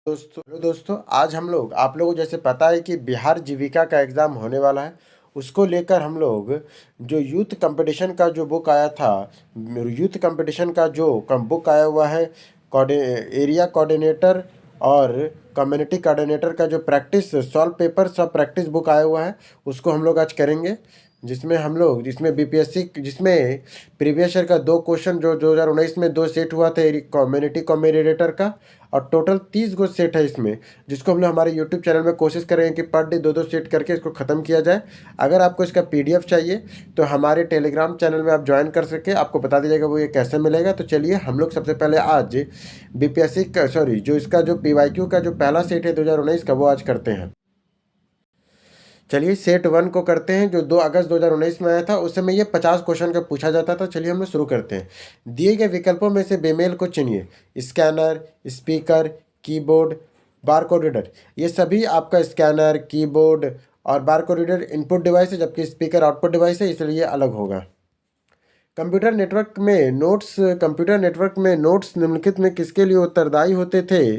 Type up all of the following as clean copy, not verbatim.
Hello दोस्तों, आज हम लोग आप लोगों को जैसे पता है कि बिहार जीविका का एग्ज़ाम होने वाला है। उसको लेकर हम लोग जो यूथ कंपटीशन का जो बुक आया था, यूथ कंपटीशन का जो बुक आया हुआ है, एरिया कोऑर्डिनेटर और कम्युनिटी कोऑर्डिनेटर का जो प्रैक्टिस सॉल्व पेपर सब प्रैक्टिस बुक आया हुआ है, उसको हम लोग आज करेंगे। जिसमें बीपीएससी जिसमें प्रीवियस ईयर का 2 क्वेश्चन जो 2019 में 2 सेट हुआ था कम्युनिटी कोऑर्डिनेटर का, और टोटल 30 गो सेट है इसमें, जिसको हम लोग हमारे यूट्यूब चैनल में कोशिश करेंगे कि पर डे 2-2 सेट करके इसको ख़त्म किया जाए। अगर आपको इसका पीडीएफ चाहिए तो हमारे टेलीग्राम चैनल में आप ज्वाइन कर सके, आपको बता दीजिएगा वो ये कैसे मिलेगा। तो चलिए हम लोग सबसे पहले आज बीपीएससी का जो इसका जो पीवाईक्यू का जो पहला सेट है 2019 का, वो आज करते हैं। चलिए सेट 1 को करते हैं, जो 2 अगस्त 2019 में आया था। उस समय ये 50 क्वेश्चन का पूछा जाता था। चलिए हम लोग शुरू करते हैं। दिए गए विकल्पों में से बेमेल को चुनिए। Scanner, speaker, keyboard, barcode reader. ये सभी आपका स्कैनर, कीबोर्ड और बारकोड रीडर इनपुट डिवाइस है, जबकि स्पीकर आउटपुट डिवाइस है, इसलिए ये अलग होगा। कंप्यूटर नेटवर्क में नोट्स निम्नलिखित में किसके लिए उत्तरदायी होते थे?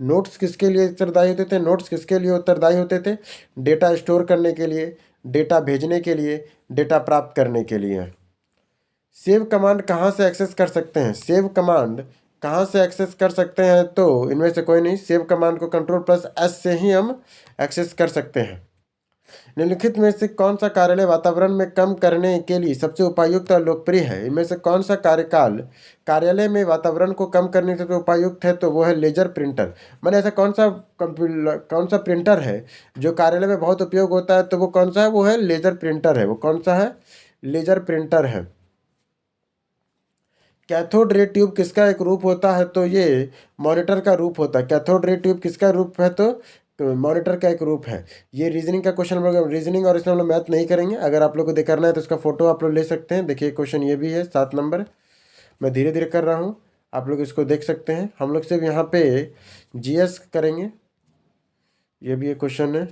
नोट्स किसके लिए उत्तरदायी होते थे? नोट्स किसके लिए उत्तरदायी होते थे? डेटा स्टोर करने के लिए, डेटा भेजने के लिए, डेटा प्राप्त करने के लिए। सेव कमांड कहाँ से एक्सेस कर सकते हैं? सेव कमांड कहाँ से एक्सेस कर सकते हैं? तो इनमें से कोई नहीं, सेव कमांड को Ctrl+S से ही हम एक्सेस कर सकते हैं। निम्नलिखित में से कौन सा कार्यालय वातावरण में कम करने के लिए सबसे उपयुक्त और लोकप्रिय है? इनमें से कौन सा कार्यालय में वातावरण को कम करने के लिए उपयुक्त है? तो वो है लेजर प्रिंटर। मैंने ऐसा कौन सा प्रिंटर है जो कार्यालय में बहुत उपयोग होता है? तो वो कौन सा है? वो है लेजर प्रिंटर है। वो कौन सा है? लेजर प्रिंटर है। कैथोड रे ट्यूब किसका एक रूप होता है? तो ये मॉनिटर का रूप होता है। कैथोड रे ट्यूब किसका रूप है? तो मॉनिटर का एक रूप है। ये रीजनिंग का क्वेश्चन, हम लोग रीजनिंग और इसमें हम लोग मैथ नहीं करेंगे। अगर आप लोग को करना है तो इसका फोटो आप लोग ले सकते हैं। देखिए क्वेश्चन ये भी है 7 नंबर। मैं धीरे धीरे कर रहा हूँ, आप लोग इसको देख सकते हैं। हम लोग सिर्फ यहाँ पे जीएस करेंगे। ये भी एक क्वेश्चन है,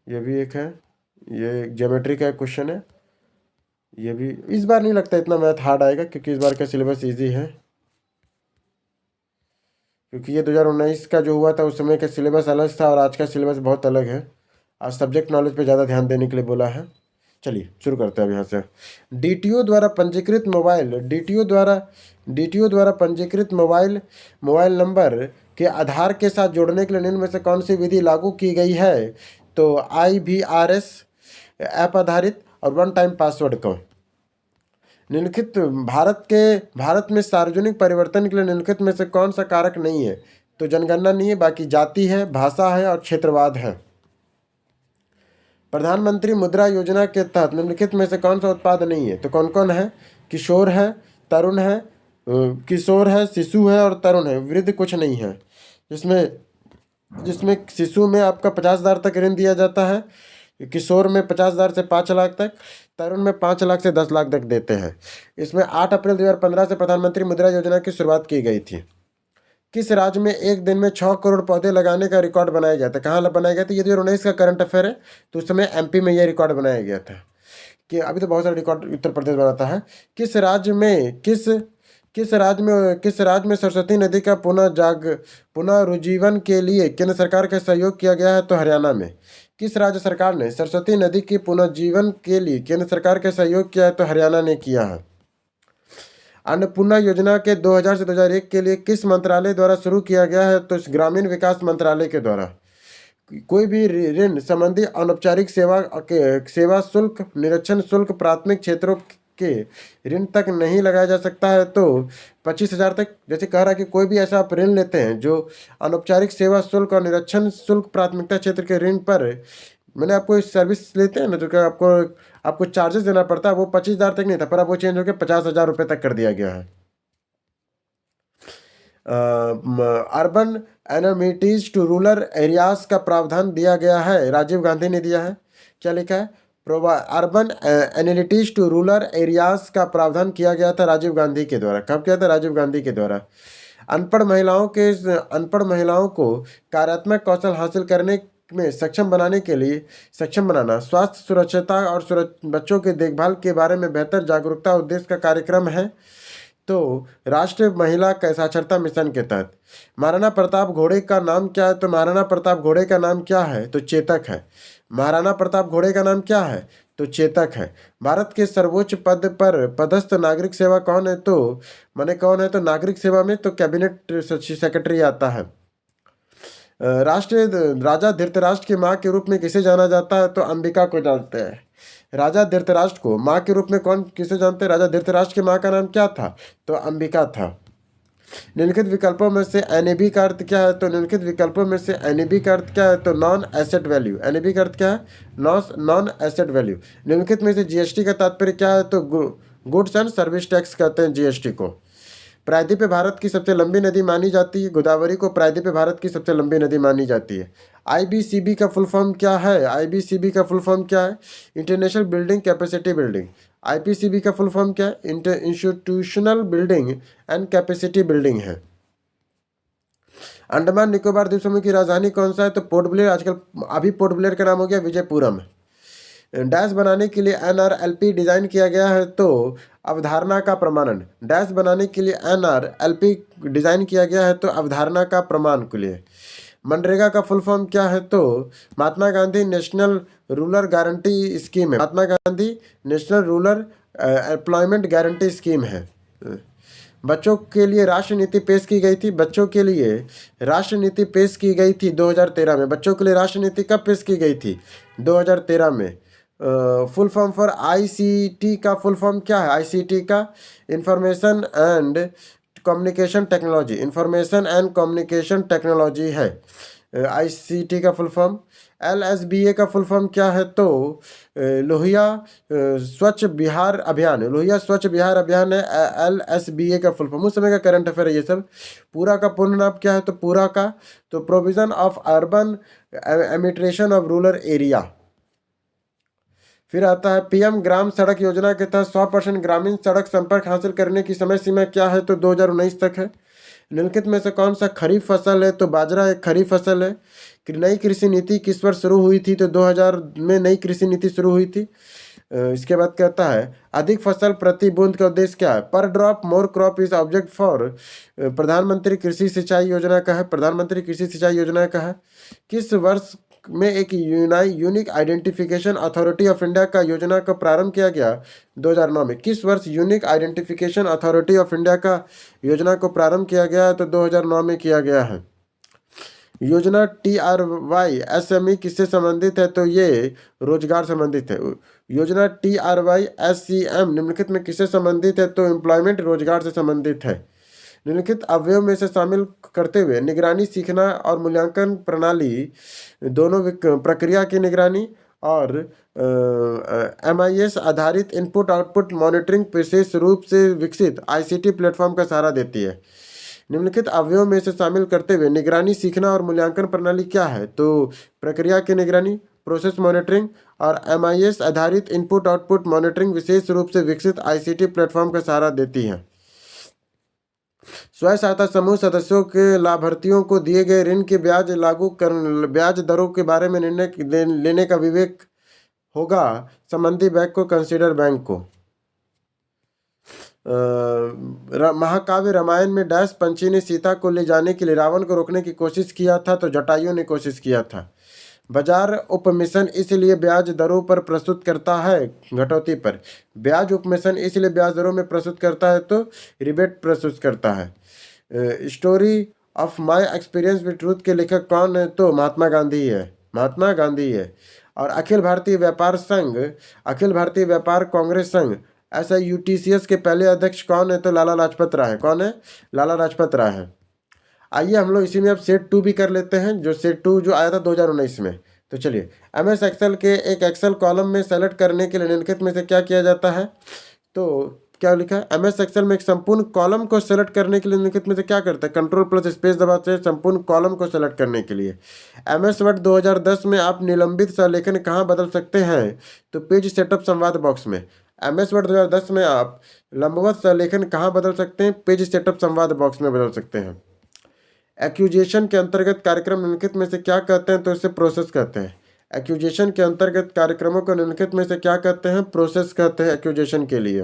ये भी एक है, ये ज्योमेट्री का एक क्वेश्चन है। ये भी इस बार नहीं लगता इतना मैथ हार्ड आएगा, क्योंकि इस बार का सिलेबस ईजी है। क्योंकि ये 2019 का जो हुआ था उस समय का सिलेबस अलग था और आज का सिलेबस बहुत अलग है। आज सब्जेक्ट नॉलेज पे ज़्यादा ध्यान देने के लिए बोला है। चलिए शुरू करते हैं अब यहाँ से। डीटीओ द्वारा पंजीकृत मोबाइल नंबर के आधार के साथ जोड़ने के लिए निम्न में से कौन सी विधि लागू की गई है? तो IVRS ऐप आधारित और वन टाइम पासवर्ड को। निम्नलिखित भारत में सार्वजनिक परिवर्तन के लिए निम्नलिखित में से कौन सा कारक नहीं है? तो जनगणना नहीं है, बाकी जाति है, भाषा है और क्षेत्रवाद है। प्रधानमंत्री मुद्रा योजना के तहत निम्नलिखित में से कौन सा उत्पाद नहीं है? तो कौन कौन है? किशोर है, तरुण है, किशोर है, शिशु है और तरुण है। वृद्ध कुछ नहीं है। जिसमें जिसमें शिशु में आपका 50,000 तक ऋण दिया जाता है, किशोर में 50,000 से 5 लाख तक, तरुण में 5 लाख से 10 लाख तक देते हैं। इसमें 8 अप्रैल 2015 से प्रधानमंत्री मुद्रा योजना की शुरुआत की गई थी। किस राज्य में एक दिन में 6 करोड़ पौधे लगाने का रिकॉर्ड बनाया गया था? कहाँ बनाया गया था? ये 2019 का करंट अफेयर है। तो उस समय एमपी में यह रिकॉर्ड बनाया गया था। कि अभी तो बहुत सारे रिकॉर्ड उत्तर प्रदेश बनाता है। किस राज्य में सरस्वती नदी का पुनरुज्जीवन के लिए केंद्र सरकार का सहयोग किया गया है? तो हरियाणा में। किस राज्य सरकार ने सरस्वती नदी के पुनर्जीवन के लिए केंद्र सरकार का सहयोग किया है? तो हरियाणा ने किया है। अन्नपूर्णा योजना के 2000 से 2001 के लिए किस मंत्रालय द्वारा शुरू किया गया है? तो ग्रामीण विकास मंत्रालय के द्वारा। कोई भी ऋण संबंधी अनौपचारिक सेवा शुल्क, निरीक्षण शुल्क प्राथमिक क्षेत्रों के ऋण तक नहीं लगाया जा सकता है। तो 25,000 तक। जैसे कह रहा है कि कोई भी ऐसा आप ऋण लेते हैं जो अनौपचारिक सेवा शुल्क और निरीक्षण शुल्क प्राथमिकता क्षेत्र के ऋण पर, मैंने आपको इस सर्विस लेते हैं ना, तो क्या आपको चार्जेस देना पड़ता है। वो 25,000 तक नहीं था, पर अब वो चेंज होकर 50,000 रुपये तक कर दिया गया है। अर्बन एनर्मिटीज टू रूरल एरियाज का प्रावधान दिया गया है, राजीव गांधी ने दिया है। क्या लिखा है? अर्बन एनिलिटीज टू रूरल एरियाज का प्रावधान किया गया था राजीव गांधी के द्वारा। कब किया था? राजीव गांधी के द्वारा। अनपढ़ महिलाओं को कार्यात्मक कौशल हासिल करने में सक्षम बनाना, स्वास्थ्य सुरक्षता और बच्चों के देखभाल के बारे में बेहतर जागरूकता उद्देश्य का कार्यक्रम है। तो राष्ट्रीय महिला साक्षरता मिशन के तहत। महाराणा प्रताप घोड़े का नाम क्या है? तो महाराणा प्रताप घोड़े का नाम क्या है? तो चेतक है। महाराणा प्रताप घोड़े का नाम क्या है? तो चेतक है। भारत के सर्वोच्च पद पर पदस्थ नागरिक सेवा कौन है? तो कौन है? तो नागरिक सेवा में तो कैबिनेट सेक्रेटरी आता है। राष्ट्रीय राजा धृतराष्ट्र की माँ के रूप में किसे जाना जाता है? तो अंबिका को जानते हैं। राजा धृतराष्ट्र को माँ के रूप में कौन किसे जानते हैं? राजा धृतराष्ट्र की माँ का नाम क्या था? तो अंबिका था। निम्नलिखित विकल्पों में से एनएबी का अर्थ क्या है? तो निम्नलिखित विकल्पों में से एनएबी का अर्थ क्या है? तो नॉन एसेट वैल्यू। एनएबी का अर्थ क्या है? Non asset value. निम्नलिखित में से जीएसटी का तात्पर्य क्या है? तो गुड्स एंड सर्विस टैक्स कहते हैं जीएसटी को। प्रायद्वीप भारत की सबसे लंबी नदी मानी जाती है। गोदावरी को प्रायद्वीप भारत की सबसे लंबी नदी मानी जाती है। आईबीसीबी का फुल फॉर्म क्या है? आईबीसीबी का फुल फॉर्म क्या है? International building capacity building. IPCB का फुल फॉर्म क्या है? Institutional building and capacity building है। अंडमान निकोबार द्वीप समूह की राजधानी कौन सा है? तो पोर्ट ब्लेयर। आजकल अभी पोर्ट ब्लेयर का नाम हो गया विजयपुरम। डैश बनाने के लिए एनआरएलपी डिजाइन किया गया है। तो अवधारणा का प्रमाणन। डैश बनाने के लिए एनआरएलपी डिजाइन किया गया है। तो अवधारणा का प्रमाण के लिए। मनरेगा का फुल फॉर्म क्या है? तो Mahatma Gandhi national rural guarantee scheme है। Mahatma Gandhi national rural employment guarantee scheme है। बच्चों के लिए राष्ट्रीय नीति पेश की गई थी। बच्चों के लिए राष्ट्रीय नीति पेश की गई थी 2013 में। बच्चों के लिए राष्ट्रीय नीति कब पेश की गई थी? 2013 में। फुल फॉर्म फॉर आईसीटी का फुल फॉर्म क्या है? आईसीटी का information and communication technology. Information and communication technology है आईसीटी का फुल फॉर्म। एलएसबीए का फुल फॉर्म क्या है? तो लोहिया स्वच्छ बिहार अभियान। लोहिया स्वच्छ बिहार अभियान है एलएसबीए का फुल फॉर्म। उस समय का करंट अफेयर है ये सब। पूरा का पूर्ण नाम क्या है? तो पूरा का तो provision of urban amenities of rural area. फिर आता है पीएम ग्राम सड़क योजना के तहत 100% ग्रामीण सड़क संपर्क हासिल करने की समय सीमा क्या है? तो 2019 तक है। निम्नलिखित में से कौन सा खरीफ फसल है? तो बाजरा एक खरीफ फसल है। नई कृषि नीति किस वर्ष शुरू हुई थी? तो 2000 में नई कृषि नीति शुरू हुई थी। इसके बाद कहता है अधिक फसल प्रति बूंद का उद्देश्य क्या है? पर drop more crop is object for प्रधानमंत्री कृषि सिंचाई योजना का है। प्रधानमंत्री कृषि सिंचाई योजना का है। किस वर्ष में एक unique identification authority of India का योजना का प्रारंभ किया गया? 2009 में। किस वर्ष unique identification authority of India का योजना को प्रारंभ किया गया है? तो 2009 में किया गया है। योजना TRY SME किससे संबंधित है? तो ये रोजगार संबंधित है। योजना TRY SCM निम्नलिखित में किससे संबंधित है? तो एम्प्लॉयमेंट रोजगार से संबंधित है। निम्नलिखित अवयव में से शामिल करते हुए निगरानी सीखना और मूल्यांकन प्रणाली दोनों प्रक्रिया की निगरानी और MIS आधारित इनपुट आउटपुट मॉनिटरिंग विशेष रूप से विकसित ICT प्लेटफॉर्म का सहारा देती है। निम्नलिखित अवयवों में से शामिल करते हुए निगरानी सीखना और मूल्यांकन प्रणाली क्या है? तो प्रक्रिया की निगरानी, प्रोसेस मॉनिटरिंग और MIS आधारित इनपुट आउटपुट मॉनिटरिंग विशेष रूप से विकसित ICT प्लेटफॉर्म का सहारा देती है। स्वयं सहायता समूह सदस्यों के लाभार्थियों को दिए गए ऋण के ब्याज दरों के बारे में निर्णय लेने का विवेक होगा संबंधी बैंक को, कंसीडर बैंक को। महाकाव्य रामायण में डैश पंछी ने सीता को ले जाने के लिए रावण को रोकने की कोशिश किया था? तो जटायु ने कोशिश किया था। बाजार उपमिशन इसलिए ब्याज दरों पर प्रस्तुत करता है घटौती पर। ब्याज उपमिशन इसलिए ब्याज दरों में प्रस्तुत करता है तो रिबेट प्रस्तुत करता है। Story of my experience with truth के लेखक कौन है? तो महात्मा गांधी है। महात्मा गांधी है। और अखिल भारतीय व्यापार संघ, अखिल भारतीय व्यापार कांग्रेस संघ SIUTCS के पहले अध्यक्ष कौन है? तो लाला लाजपत राय है। कौन है? लाला लाजपत राय है। आइए हम लोग इसी में अब सेट 2 भी कर लेते हैं, जो सेट 2 जो आया था 2019 में। तो चलिए MS एक्सेल के एक एक्सेल कॉलम में सेलेक्ट करने के लिए निम्नलिखित में से क्या किया जाता है? तो क्या लिखा है? MS एक्सेल में एक संपूर्ण कॉलम को सेलेक्ट करने के लिए निम्नलिखित में से क्या करता है? कंट्रोल+स्पेस दबाते हैं संपूर्ण कॉलम को सेलेक्ट करने के लिए। MS वर्ड 2010 में आप निलंबित सलेखन कहाँ बदल सकते हैं? तो पेज सेटअप संवाद बॉक्स में। MS वर्ड 2010 में आप लंबवत सलेखन कहाँ बदल सकते हैं? पेज सेटअप संवाद बॉक्स में बदल सकते हैं। एक्यूजेशन के अंतर्गत कार्यक्रम निम्नलिखित में से क्या कहते हैं? तो इसे प्रोसेस कहते हैं। एक्यूजेशन के अंतर्गत कार्यक्रमों को निम्नलिखित में से क्या कहते हैं? प्रोसेस कहते हैं एक्यूजेशन के लिए।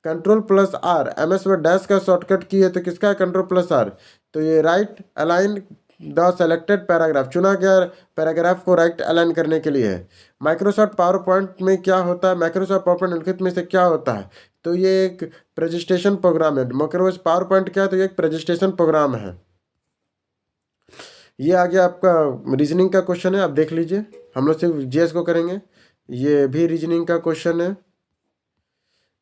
Control plus R, MS word dash का शॉर्टकट की है तो किसका है कंट्रोल प्लस आर। तो ये right align the selected paragraph, चुना गया पैराग्राफ को राइट अलाइन करने के लिए है। माइक्रोसॉफ्ट पावर पॉइंट में क्या होता है, माइक्रोसॉफ्ट पावर पॉइंट निम्नलिखित में से क्या होता है, तो ये एक प्रेजेंटेशन प्रोग्राम है। माइक्रोसॉफ्ट पावर पॉइंट क्या है, तो ये एक प्रेजेंटेशन प्रोग्राम है। ये आ गया आपका रीजनिंग का क्वेश्चन है, आप देख लीजिए। हम लोग सिर्फ जीएस को करेंगे। ये भी रीजनिंग का क्वेश्चन है,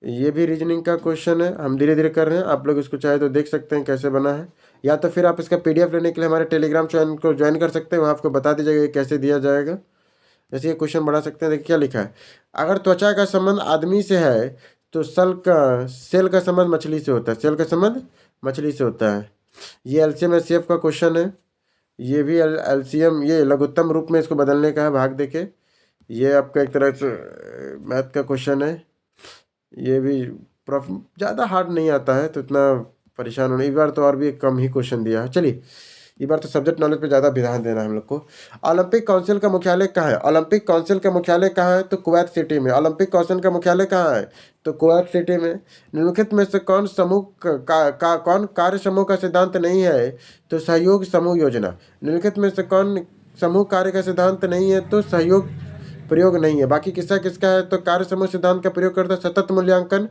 ये भी रीजनिंग का क्वेश्चन है। हम धीरे धीरे कर रहे हैं, आप लोग इसको चाहे तो देख सकते हैं कैसे बना है, या तो फिर आप इसका PDF लेने के लिए हमारे टेलीग्राम चैनल को ज्वाइन कर सकते हैं, वहाँ आपको बता दीजिएगा ये कैसे दिया जाएगा। जैसे ये क्वेश्चन बढ़ा सकते हैं, देखिए क्या लिखा है। अगर त्वचा का संबंध आदमी से है तो सेल का संबंध मछली से होता है, सेल का संबंध मछली से होता है। ये LCM HCF का क्वेश्चन है। ये भी LCM, ये लघुत्तम रूप में इसको बदलने का है भाग देके। ये आपका एक तरह से मैथ का क्वेश्चन है। ये भी ज़्यादा हार्ड नहीं आता है तो इतना परेशान होने, इस बार तो और भी कम ही क्वेश्चन दिया है। चलिए इस बार तो सब्जेक्ट नॉलेज पे ज़्यादा ध्यान देना है हम लोग को। ओलंपिक काउंसिल का मुख्यालय कहाँ है, ओलंपिक काउंसिल का मुख्यालय कहाँ है, तो कुवैत सिटी में। ओलंपिक काउंसिल का मुख्यालय कहाँ है, तो कुवैत सिटी में। निम्नलिखित में से कौन समूह कौन कार्य समूह का सिद्धांत नहीं है, तो सहयोग समूह योजना। निम्नलिखित में से कौन समूह कार्य का सिद्धांत नहीं है, तो सहयोग प्रयोग नहीं है। बाकी किसका किसका है, तो कार्य समूह सिद्धांत का प्रयोग करता है सतत मूल्यांकन,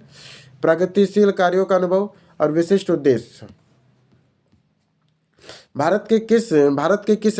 प्रगतिशील कार्यों का अनुभव और विशिष्ट उद्देश्य। भारत के किस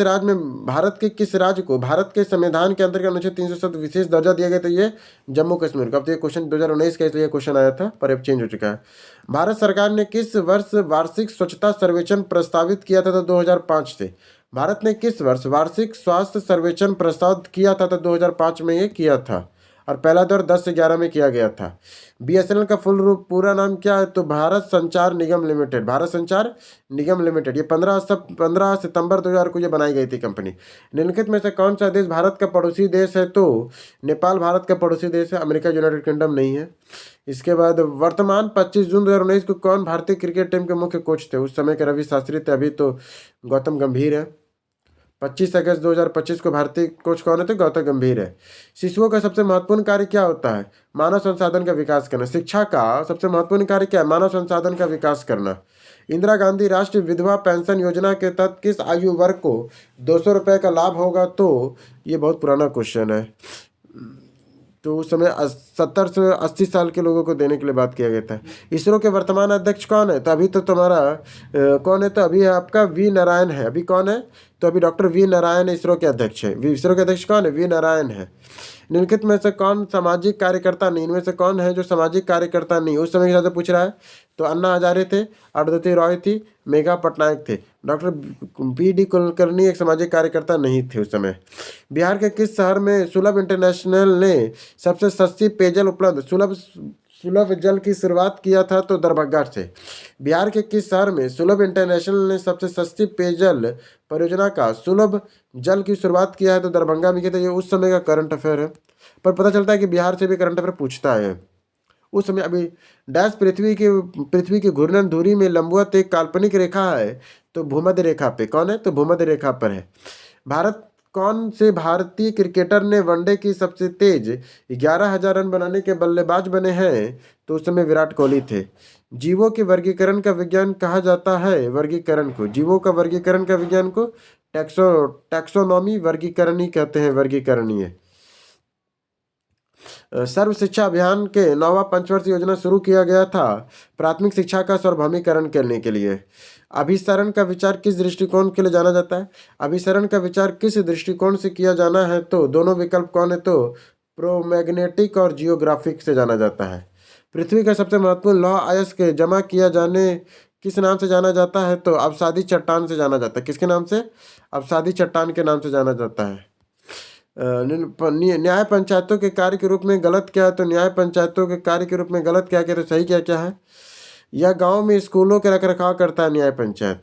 राज्य को भारत के संविधान के अंतर्गत अनुच्छेद 307 विशेष दर्जा दिया गया, तो ये जम्मू कश्मीर का। अब तो ये क्वेश्चन 2019 का इसलिए क्वेश्चन आया था, पर अब चेंज हो चुका है। भारत सरकार ने किस वर्ष वार्षिक स्वच्छता सर्वेक्षण प्रस्तावित किया था, तो 2005 से। भारत ने किस वर्ष वार्षिक स्वास्थ्य सर्वेक्षण प्रस्तावित किया था, तो 2005 में ये किया था, और पहला दौर 10 से 11 में किया गया था। BSNL का फुल रूप पूरा नाम क्या है, तो भारत संचार निगम लिमिटेड, भारत संचार निगम लिमिटेड। ये 15 सितंबर 2000 को ये बनाई गई थी कंपनी। निम्नलिखित में से कौन सा देश भारत का पड़ोसी देश है, तो नेपाल भारत का पड़ोसी देश है, अमेरिका यूनाइटेड किंगडम नहीं है। इसके बाद वर्तमान 25 जून 2019 को कौन भारतीय क्रिकेट टीम के मुख्य कोच थे, उस समय के रवि शास्त्री थे, अभी तो गौतम गंभीर है। 25 अगस्त 2025 को भारतीय कोच कौन है, तो गौतम गंभीर है। शिशुओं का सबसे महत्वपूर्ण कार्य क्या होता है, मानव संसाधन का विकास करना। शिक्षा का सबसे महत्वपूर्ण कार्य क्या है, मानव संसाधन का विकास करना। इंदिरा गांधी राष्ट्रीय विधवा पेंशन योजना के तहत किस आयु वर्ग को 200 रुपये का लाभ होगा, तो ये बहुत पुराना क्वेश्चन है, तो उस समय 70 से 80 साल के लोगों को देने के लिए बात किया गया था। इसरो के वर्तमान अध्यक्ष कौन है, तो अभी तो तुम्हारा कौन है, तो अभी अभी V नारायण है। अभी कौन है, तो अभी डॉक्टर V नारायण इसरो के अध्यक्ष है। इसरो के अध्यक्ष कौन है, V नारायण है। निम्नलिखित में से कौन सामाजिक कार्यकर्ता नहीं, इनमें से कौन है जो सामाजिक कार्यकर्ता नहीं, उस समय के हिसाब से पूछ रहा है, तो अन्ना हजारे थे, अरुंधति रॉय थी, मेघा पटनायक थे। डॉक्टर BD कुलकर्णी एक सामाजिक कार्यकर्ता नहीं थे उस समय। बिहार के किस शहर में सुलभ इंटरनेशनल ने सबसे सस्ती पेयजल उपलब्ध सुलभ जल की शुरुआत किया था, तो दरभंगा से। बिहार के किस शहर में सुलभ इंटरनेशनल ने सबसे सस्ती पेयजल परियोजना का सुलभ जल की शुरुआत किया है, तो दरभंगा में किया था। ये उस समय का करंट अफेयर है, पर पता चलता है कि बिहार से भी करंट अफेयर पूछता है। उस समय अभी डैश पृथ्वी की घूर्णन धुरी में लंबवत एक काल्पनिक रेखा है, तो भूमध्य रेखा पे। कौन है, तो भूमध्य रेखा पर है। कौन से भारतीय क्रिकेटर ने वनडे की सबसे तेज 11,000 रन बनाने के बल्लेबाज बने हैं, तो उस समय विराट कोहली थे। जीवों के वर्गीकरण का विज्ञान कहा जाता है, वर्गीकरण को, जीवों का वर्गीकरण का विज्ञान को टैक्सोनॉमी, वर्गीकरण ही कहते हैं, वर्गीकरणीय। सर्व शिक्षा अभियान के 9वां पंचवर्षीय योजना शुरू किया गया था प्राथमिक शिक्षा का सार्वभौमिकरण करने के लिए। अभिसरण का विचार किस दृष्टिकोण के लिए जाना जाता है, अभिसरण का विचार किस दृष्टिकोण से किया जाना है, तो दोनों विकल्प कौन है, तो प्रोमैग्नेटिक और जियोग्राफिक से जाना जाता है। पृथ्वी का सबसे महत्वपूर्ण लौह अयस्क के जमा किया जाने किस नाम से जाना जाता है, तो अवसादी चट्टान से जाना जाता है। किसके नाम से, अवसादी चट्टान के नाम से जाना जाता है। न्याय पंचायतों के कार्य के रूप में गलत क्या है, तो न्याय पंचायतों के कार्य के रूप में गलत क्या क्या, तो सही क्या क्या है। यह गांव में स्कूलों के रखरखाव करता है, न्याय पंचायत,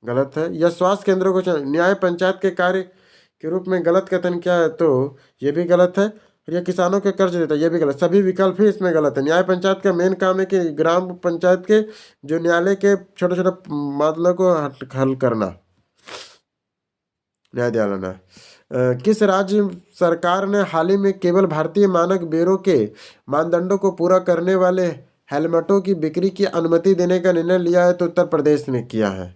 गलत है। यह स्वास्थ्य केंद्रों को न्याय पंचायत के कार्य के रूप में गलत कथन क्या है, तो ये भी गलत है। और यह किसानों के कर्ज देता है, ये भी गलत। सभी विकल्प ही इसमें गलत है। न्याय पंचायत का मेन काम है कि ग्राम पंचायत के जो न्यायालय के छोटे छोटे मामलों को हल करना, न्याय दिलाना। किस राज्य सरकार ने हाल ही में केवल भारतीय मानक ब्यूरो के मानदंडों को पूरा करने वाले हेलमेटों की बिक्री की अनुमति देने का निर्णय लिया है? तो उत्तर प्रदेश ने किया है।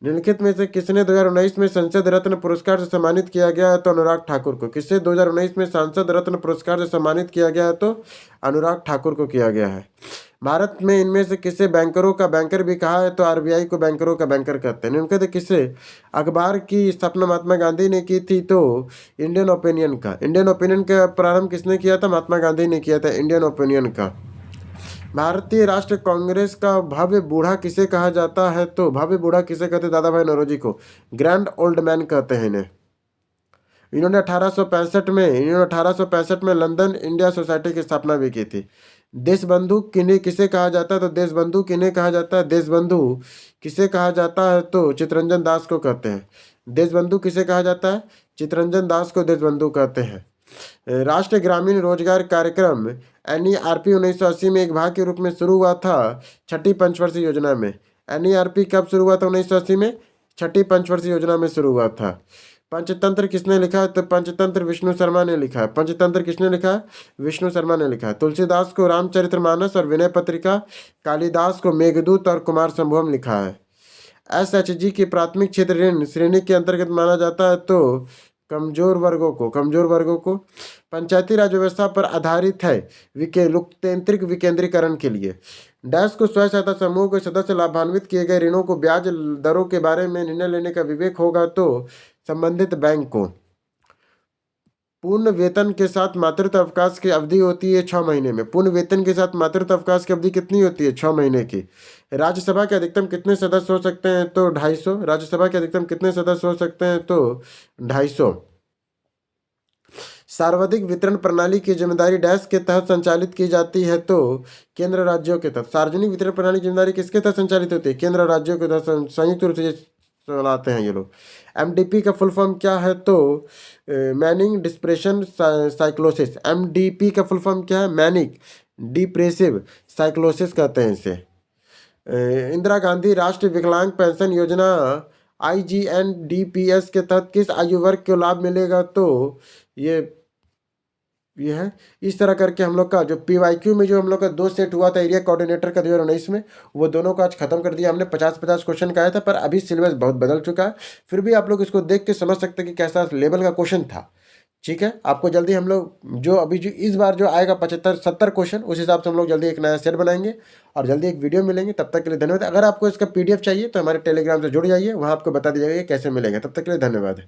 निम्नलिखित में से किसने 2019 में संसद रत्न पुरस्कार से सम्मानित किया गया है? तो अनुराग ठाकुर को। किसे 2019 में सांसद रत्न पुरस्कार से सम्मानित किया गया है? तो अनुराग ठाकुर को किया गया है। भारत में इनमें से किसे बैंकरों का बैंकर भी कहा है? तो आरबीआई को बैंकरों का बैंकर कहते हैं। निम्नलिखित किसे अखबार की स्थापना महात्मा गांधी ने की थी? तो इंडियन ओपिनियन का। इंडियन ओपिनियन का प्रारंभ किसने किया था? महात्मा गांधी ने किया था इंडियन ओपिनियन का। भारतीय राष्ट्रीय कांग्रेस का भव्य बूढ़ा किसे कहा जाता है? तो भव्य बूढ़ा किसे कहते हैं? दादा भाई नौरोजी को। ग्रैंड ओल्ड मैन कहते हैं इन्हें। इन्होंने 1865 में लंदन इंडिया सोसाइटी की स्थापना भी की थी। देशबंधु किन्हें किसे कहा जाता है? तो देशबंधु किन्हें कहा जाता है? देशबंधु किसे कहा जाता है? तो चित्तरंजन दास को कहते हैं। देशबंधु किसे कहा जाता है? चित्तरंजन दास को देशबंधु कहते हैं। राष्ट्रीय ग्रामीण रोजगार कार्यक्रम NERP 1980 में एक भाग के रूप में शुरू हुआ था छठी पंचवर्षीय योजना में। NERP कब शुरू हुआ था? 1980 में छठी पंचवर्षीय योजना में शुरू हुआ था। पंचतंत्र किसने लिखा है? तो पंचतंत्र विष्णु शर्मा ने लिखा है। पंचतंत्र किसने लिखा है? विष्णु शर्मा ने लिखा है। तुलसीदास को रामचरितमानस और विनय पत्रिका, कालिदास को मेघदूत और कुमार संभवम लिखा है। SHG की प्राथमिक क्षेत्र ऋण श्रेणी के अंतर्गत माना जाता है? तो कमजोर वर्गों को। पंचायती राज व्यवस्था पर आधारित है लोकतांत्रिक विकेंद्रीकरण के लिए। डैश को स्वयं सहायता समूह के सदस्य लाभान्वित किए गए ऋणों को ब्याज दरों के बारे में निर्णय लेने का विवेक होगा? तो संबंधित बैंक को। पूर्ण वेतन के साथ मातृत्व अवकाश की अवधि होती है 6 महीने में। पूर्ण वेतन के साथ मातृत्व अवकाश की अवधि कितनी होती है? 6 महीने की। राज्यसभा के अधिकतम कितने सदस्य हो सकते हैं? तो 250। राज्यसभा के अधिकतम कितने सदस्य हो सकते हैं? तो 250। सार्वधिक वितरण प्रणाली की जिम्मेदारी डैश के तहत संचालित की जाती है? तो केंद्र राज्यों के तहत। सार्वजनिक वितरण प्रणाली की जिम्मेदारी किसके तहत संचालित होती है? केंद्र राज्यों के तहत संयुक्त रूप से चलाते हैं ये लोग। MDP का फुल फॉर्म क्या है? तो मैनिंग डिप्रेशन साइक्लोसिस। MDP का फुल फॉर्म क्या है? मैनिक डिप्रेसिव साइक्लोसिस कहते हैं इसे। इंदिरा गांधी राष्ट्रीय विकलांग पेंशन योजना IGNDPS के तहत किस आयु वर्ग को लाभ मिलेगा? तो ये है। इस तरह करके हम लोग का जो PYQ में जो हम लोग का 2 सेट हुआ था एरिया कोऑर्डिनेटर का 2019 में, वो दोनों का आज खत्म कर दिया हमने। 50-50 क्वेश्चन का आया था, पर अभी सिलेबस बहुत बदल चुका है। फिर भी आप लोग इसको देख के समझ सकते हैं कि कैसा लेवल का क्वेश्चन था। ठीक है, आपको जल्दी हम लोग जो अभी जो इस बार जो आएगा 75-70 क्वेश्चन, उस हिसाब से हम लोग जल्दी एक नया सेट बनाएंगे और जल्दी एक वीडियो मिलेंगे। तब तक के लिए धन्यवाद। अगर आपको इसका PDF चाहिए तो हमारे टेलीग्राम से जुड़ जाइए, वहाँ आपको बता दिया जाएगा कैसे मिलेगा। तब तक के लिए धन्यवाद।